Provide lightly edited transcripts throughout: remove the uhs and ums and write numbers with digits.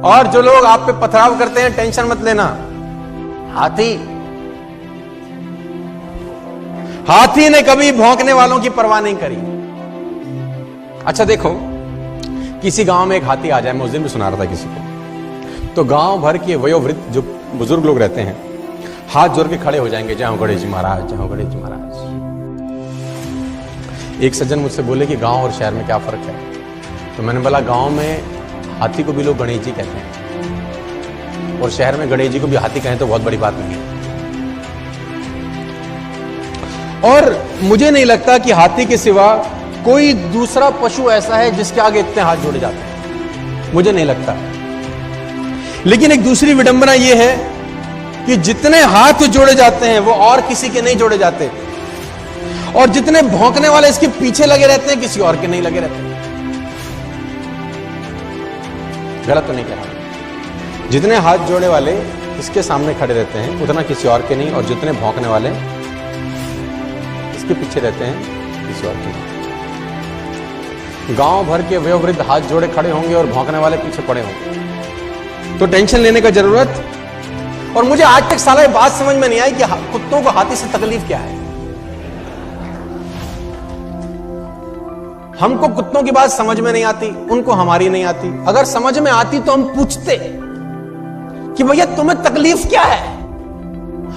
और जो लोग आप पे पथराव करते हैं, टेंशन मत लेना। हाथी ने कभी भौंकने वालों की परवाह नहीं करी। अच्छा देखो, किसी गांव में एक हाथी आ जाए, मैं उस दिन भी सुना रहा था किसी को, तो गांव भर के वयोवृद्ध जो बुजुर्ग लोग रहते हैं हाथ जोड़ के खड़े हो जाएंगे, जय हो गणेश जी महाराज, जय हो गणेश जी महाराज। एक सज्जन मुझसे बोले कि गांव और शहर में क्या फर्क है, तो मैंने बोला गांव में हाथी को भी लोग गणेश जी कहते हैं और शहर में गणेश जी को भी हाथी कहें तो बहुत बड़ी बात नहीं है। और मुझे नहीं लगता कि हाथी के सिवा कोई दूसरा पशु ऐसा है जिसके आगे इतने हाथ जोड़े जाते हैं, मुझे नहीं लगता। लेकिन एक दूसरी विडंबना यह है कि जितने हाथ जोड़े जाते हैं वो और किसी के नहीं जोड़े जाते, और जितने भौंकने वाले इसके पीछे लगे रहते हैं किसी और के नहीं लगे रहते। गलत तो नहीं कह रहा। जितने हाथ जोड़े वाले इसके सामने खड़े रहते हैं उतना किसी और के नहीं, और जितने भौंकने वाले इसके पीछे रहते हैं किसी और के नहीं। गांव भर के वयोवृद्ध हाथ जोड़े खड़े होंगे और भौंकने वाले पीछे पड़े होंगे, तो टेंशन लेने का जरूरत। और मुझे आज तक साला ये बात समझ में नहीं आई कि कुत्तों को हाथी से तकलीफ क्या है। हमको कुत्तों की बात समझ में नहीं आती, उनको हमारी नहीं आती। अगर समझ में आती तो हम पूछते कि भैया तुम्हें तकलीफ क्या है,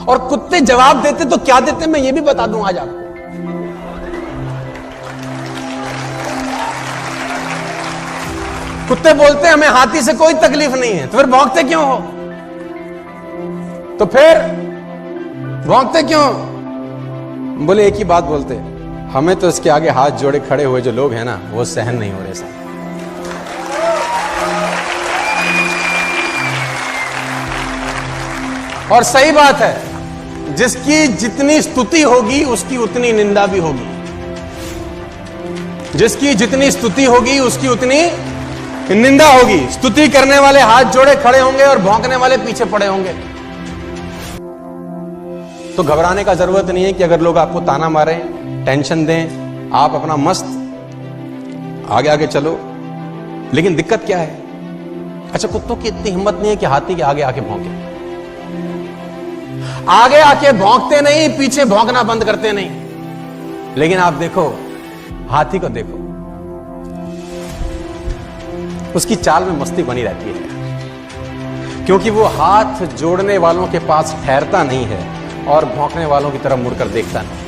और कुत्ते जवाब देते तो क्या देते मैं ये भी बता दूं आज आपको। कुत्ते बोलते हमें हाथी से कोई तकलीफ नहीं है, तो फिर भौंकते क्यों हो? तो फिर भौंकते क्यों? बोले एक ही बात बोलते, हमें तो इसके आगे हाथ जोड़े खड़े हुए जो लोग हैं ना वो सहन नहीं हो रहे साहब। और सही बात है, जिसकी जितनी स्तुति होगी उसकी उतनी निंदा भी होगी, जिसकी जितनी स्तुति होगी उसकी उतनी निंदा होगी। स्तुति करने वाले हाथ जोड़े खड़े होंगे और भौंकने वाले पीछे पड़े होंगे। तो घबराने का जरूरत नहीं है कि अगर लोग आपको ताना मारें, टेंशन दें, आप अपना मस्त आगे आगे चलो। लेकिन दिक्कत क्या है? अच्छा, कुत्तों की इतनी हिम्मत नहीं है कि हाथी के आगे आके भौंके। आगे आके भौंकते नहीं, पीछे भौंकना बंद करते नहीं। लेकिन आप देखो हाथी को, देखो उसकी चाल में मस्ती बनी रहती है, क्योंकि वो हाथ जोड़ने वालों के पास ठहरता नहीं है और भौंकने वालों की तरफ मुड़कर देखता नहीं।